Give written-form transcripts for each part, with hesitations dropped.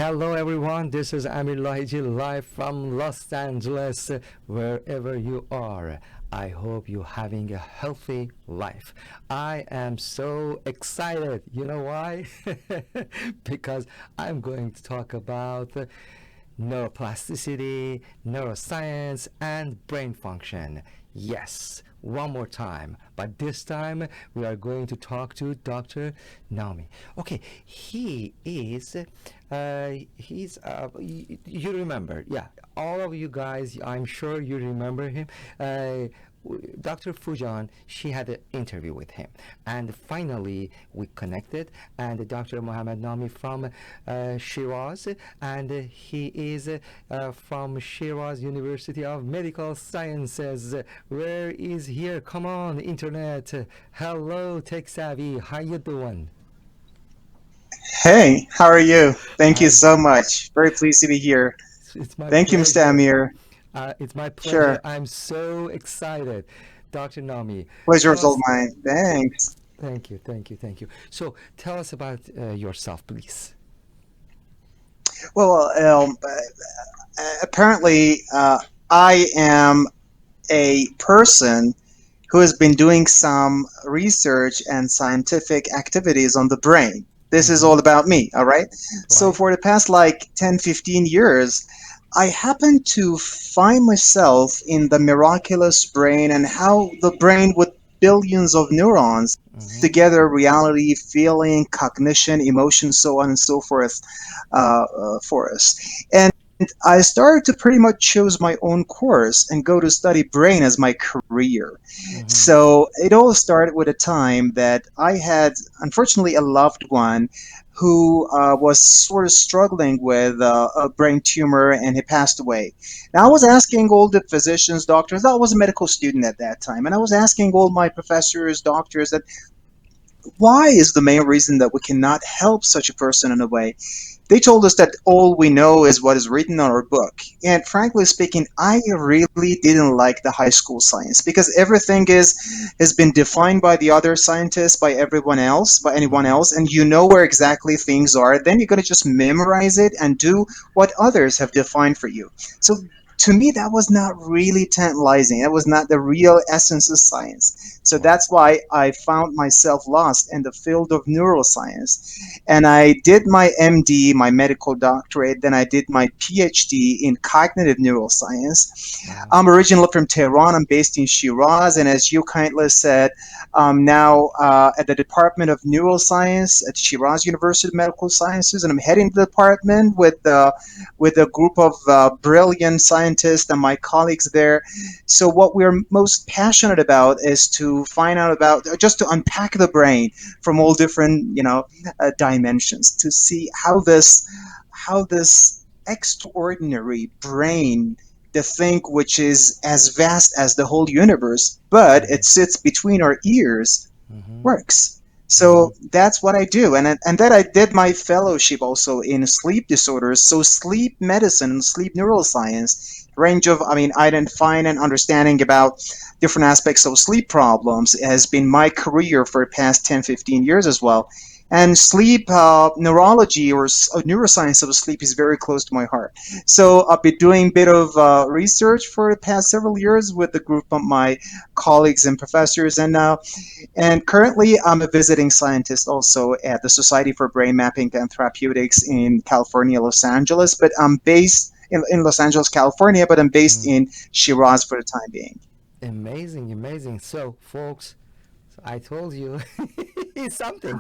Hello, everyone. This is Amir Lahijy live from Los Angeles, wherever you are. I hope you're having a healthy life. I am so excited. You know why? Because I'm going to talk about neuroplasticity, neuroscience, and brain function. Yes, one more time. But this time we are going to talk to Dr. Nami. Okay, you remember, yeah, all of you guys, I'm sure you remember him. Dr. Fujan, she had an interview with him, and finally we connected. And Dr. Mohammad Nami from Shiraz, and he is from Shiraz University of Medical Sciences. Where is here? Come on, internet. Hello, tech savvy. How you doing? Hey, how are you? Thank you I, so much. Very pleased to be here. it's my Thank you, Mr. pleasure. Amir. It's my pleasure. Sure. I'm so excited. Dr. Nami, tell Pleasure's all us. mine. Thanks. Thank you, thank you, thank you. So tell us about yourself, please. Well, apparently, I am a person who has been doing some research and scientific activities on the brain. This is Mm-hmm. all about me, all right? So, Right? for the past like 10, 15 years, I happen to find myself in the miraculous brain and how the brain with billions of neurons Mm-hmm. together reality, feeling, cognition, emotion, so on and so forth for us. And I started to pretty much choose my own course and go to study brain as my career. Mm-hmm. So it all started with a time that I had, unfortunately, a loved one who was sort of struggling with a brain tumor and he passed away. Now, I was asking all the physicians, doctors, I was a medical student at that time, and I was asking all my professors, doctors, that why is the main reason that we cannot help such a person in a way? They told us that all we know is what is written on our book. And frankly speaking, I really didn't like the high school science because everything is has been defined by the other scientists, by everyone else, by anyone Mm-hmm. else, and you know where exactly things are. Then you're going to just memorize it and do what others have defined for you. So to me, that was not really tantalizing. That was not the real essence of science. So Right. that's why I found myself lost in the field of neuroscience, and I did my MD, my medical doctorate, then I did my PhD in cognitive neuroscience. Uh-huh. I'm originally from Tehran, I'm based in Shiraz, and as you kindly said, I'm now at the Department of Neuroscience at Shiraz University of Medical Sciences, and I'm heading the department with a group of brilliant scientists and my colleagues there. So what we're most passionate about is to find out about, just to unpack the brain from all different, dimensions to see how this extraordinary brain, the thing which is as vast as the whole universe, but Mm-hmm. it sits between our ears, Mm-hmm. works. Mm-hmm. So that's what I do, and then I did my fellowship also in sleep disorders. So sleep medicine and sleep neuroscience range of, I mean, identifying and understanding about different aspects of sleep problems has been my career for the past 10, 15 years as well. And sleep neurology or neuroscience of sleep is very close to my heart. So I've been doing a bit of research for the past several years with a group of my colleagues and professors, and currently, I'm a visiting scientist also at the Society for Brain Mapping and Therapeutics in California, Los Angeles. But I'm based in Los Angeles, California, but I'm based Mm. in Shiraz for the time being. Amazing, amazing. So, folks, I told you it's something.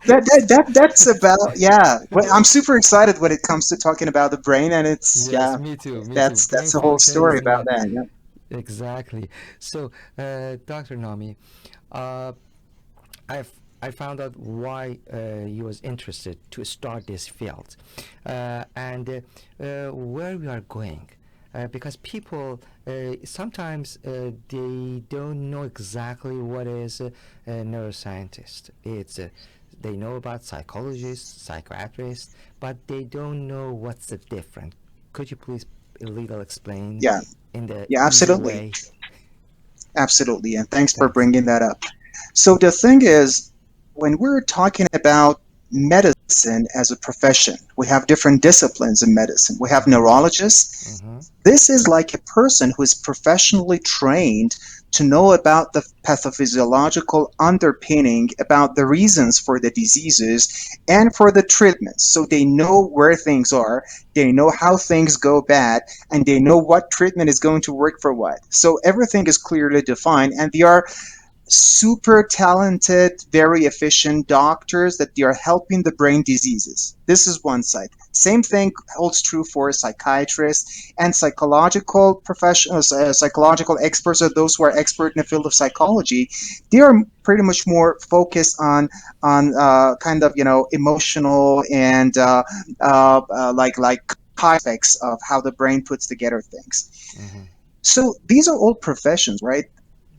That's about, yeah. Well, I'm super excited when it comes to talking about the brain, and it's, Yes, yeah, me too, me too. that's Brain the whole function story is about my that. Yeah. exactly. So, Dr. Nami, uh, I found out why you was interested to start this field, and where we are going. Because people sometimes they don't know exactly what is a neuroscientist. They know about psychologists, psychiatrists, but they don't know what's the difference. Could you please a little explain Yeah, in the yeah, easy absolutely. way? Absolutely. And thanks for Thanks. bringing that up. So the thing is, when we're talking about medicine, medicine as a profession. We have different disciplines in medicine. We have Mm-hmm. neurologists. Mm-hmm. This is like a person who is professionally trained to know about the pathophysiological underpinning, about the reasons for the diseases and for the treatments. So they know where things are, they know how things go bad, and they know what treatment is going to work for what. So everything is clearly defined, and they are super talented, very efficient doctors that they are helping the brain diseases. This is one side. Same thing holds true for psychiatrists and psychological professionals, psychological experts, or those who are expert in the field of psychology. They are pretty much more focused on kind of emotional and like aspects of how the brain puts together things. Mm-hmm. So these are all professions, right?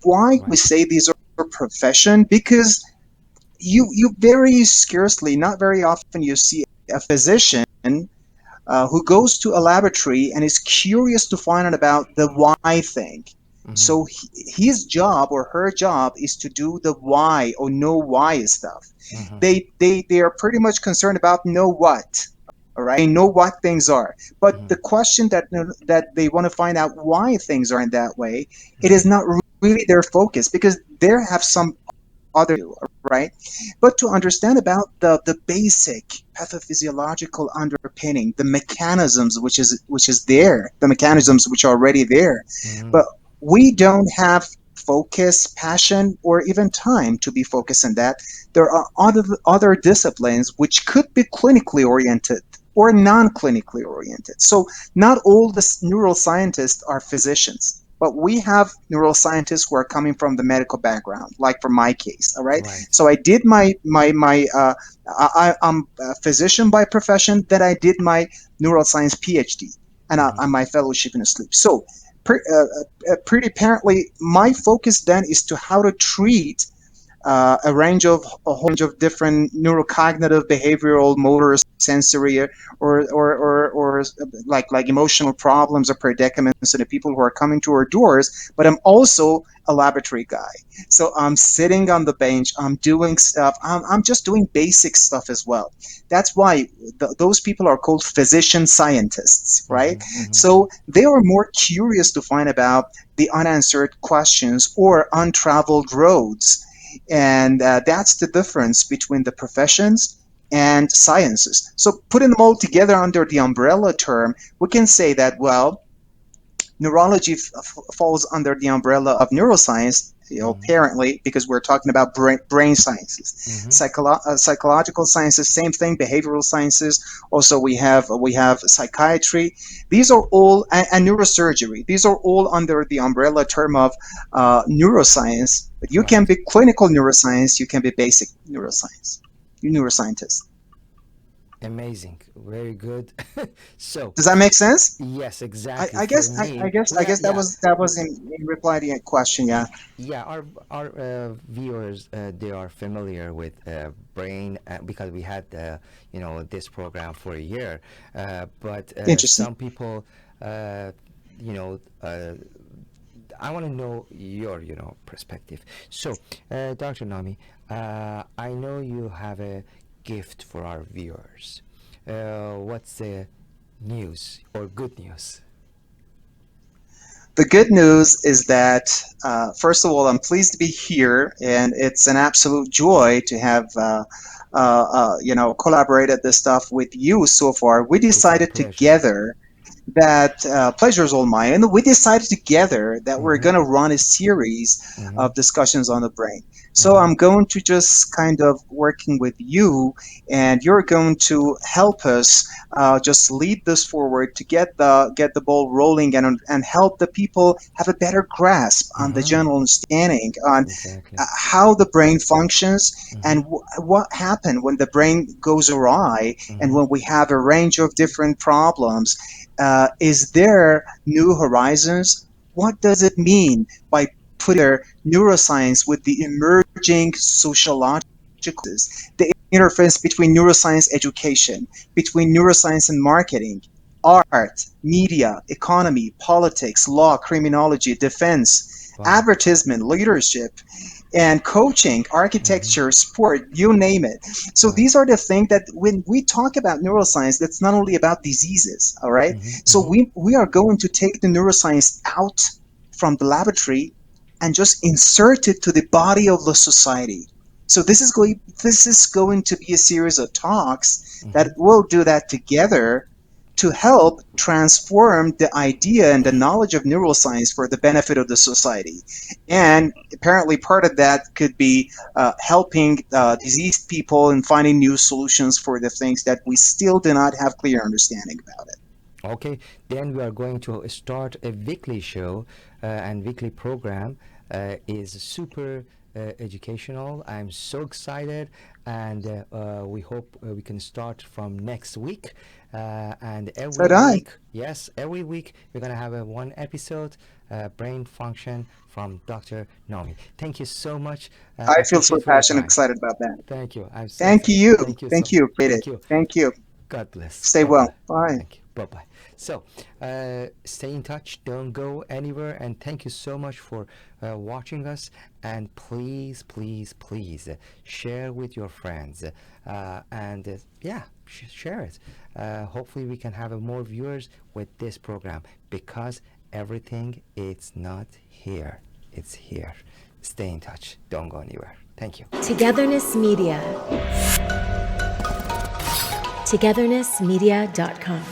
Why we Right. say these are profession? Because you very scarcely, not very often, you see a physician who goes to a laboratory and is curious to find out about the why thing. Mm-hmm. So his job or her job is to do the why or know why stuff. Mm-hmm. They are pretty much concerned about know what. All right, they know what things are, but Mm-hmm. the question that they want to find out why things are in that way, it Mm-hmm. is not really their focus because they have some other do, right? But to understand about the basic pathophysiological underpinning, the mechanisms which is there, the Mm-hmm. mechanisms which are already there, Mm-hmm. but we don't have focus, passion, or even time to be focused on that. There are other disciplines which could be clinically oriented or non-clinically oriented. So not all the neuroscientists are physicians, but we have neuroscientists who are coming from the medical background, like for my case. All right. Right. So I did I'm a physician by profession. Then I did my neuroscience PhD and Mm-hmm. my fellowship in sleep. So pretty apparently, my focus then is to how to treat a whole range of different neurocognitive, behavioral, motor, sensory, or like emotional problems or predicaments to the people who are coming to our doors. But I'm also a laboratory guy, so I'm sitting on the bench. I'm doing stuff. I'm just doing basic stuff as well. That's why those people are called physician scientists, right? Mm-hmm. Mm-hmm. So they are more curious to find about the unanswered questions or untraveled roads, and that's the difference between the professions and sciences. So putting them all together under the umbrella term, we can say that, well, neurology falls under the umbrella of neuroscience, Mm-hmm. apparently, because we're talking about brain sciences. Mm-hmm. Psychological sciences, same thing. Behavioral sciences. Also, we have psychiatry. These are all and neurosurgery. These are all under the umbrella term of neuroscience. But you can Right. be clinical neuroscience. You can be basic neuroscience. You neuroscientist. Amazing. Very good. So, Does that make sense? yes, I, exactly. I For guess me, I yeah, guess yeah, that was in reply to your question. Yeah. yeah. Our viewers, they are familiar with brain because we had this program for a year. But Interesting. some people, uh, you know, uh, I want to know your perspective. So, Dr. Nami, I know you have a gift for our viewers. What's the news or good news? The good news is that, first of all, I'm pleased to be here, and it's an absolute joy to have, collaborated this stuff with you so far. We It's our decided pleasure. together that pleasure is all mine. And we decided together that we're Mm-hmm. going to run a series Mm-hmm. of discussions on the brain. So Mm-hmm. I'm going to just kind of working with you, and you're going to help us just lead this forward to get the ball rolling and help the people have a better grasp on the Mm-hmm. general understanding on Exactly. how the brain functions Mm-hmm. and what happened when the brain goes awry and Mm-hmm. when we have a range of different problems. Is there new horizons? What does it mean by putting neuroscience with the emerging sociological, the interface between neuroscience education, between neuroscience and marketing, art, media, economy, politics, law, criminology, defense? Wow. advertisement, leadership, and coaching, Mm-hmm. architecture, sport, you name it. So Wow. these are the things that when we talk about neuroscience, that's not only about diseases, all right? Mm-hmm. So Mm-hmm. we are going to take the neuroscience out from the laboratory and just insert it to the body of the society. So this is going to be a series of talks Mm-hmm. that will do that together to help transform the idea and the knowledge of neuroscience for the benefit of the society. And apparently, part of that could be helping diseased people and finding new solutions for the things that we still do not have clear understanding about it. Okay, then we are going to start a weekly show and weekly program is super educational. I'm so excited, and we hope we can start from next week. And So every do I. week, yes, every week we're gonna have a one episode, brain function from Dr. Nami. Thank you so much. I I feel so appreciate for your passionate, time. excited about that. Thank you. I'm so Thank excited. you. Thank you so Thank much. you. Appreciate it. Thank you. Thank you. God bless. Stay God well. bless. Bye. Thank you. Bye bye. So, stay in touch. Don't go anywhere. And thank you so much for watching us. And please, please, please share with your friends. And yeah, share it. Hopefully, we can have more viewers with this program because everything it's not here. It's here. Stay in touch. Don't go anywhere. Thank you. Togetherness Media. Togethernessmedia.com.